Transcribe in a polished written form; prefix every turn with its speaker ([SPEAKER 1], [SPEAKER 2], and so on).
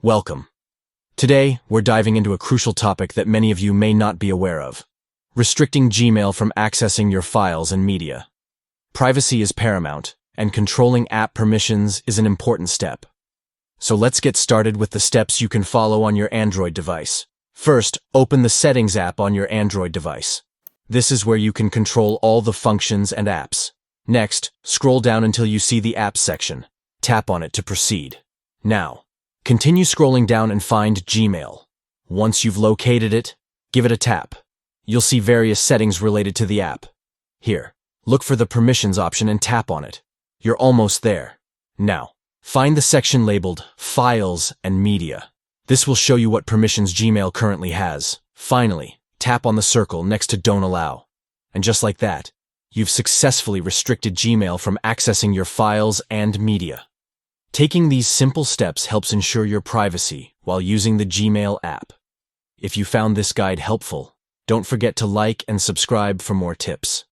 [SPEAKER 1] Welcome. Today, we're diving into a crucial topic that many of you may not be aware of: restricting Gmail from accessing your files and media. Privacy is paramount, and controlling app permissions is an important step. So let's get started with the steps you can follow on your Android device. First, open the Settings app on your Android device. This is where you can control all the functions and apps. Next, scroll down until you see the Apps section. Tap on it to proceed. Now, continue scrolling down and find Gmail. Once you've located it, give it a tap. You'll see various settings related to the app. Here, look for the Permissions option and tap on it. You're almost there. Now, find the section labeled Files and Media. This will show you what permissions Gmail currently has. Finally, tap on the circle next to Don't Allow. And just like that, you've successfully restricted Gmail from accessing your files and media. Taking these simple steps helps ensure your privacy while using the Gmail app. If you found this guide helpful, don't forget to like and subscribe for more tips.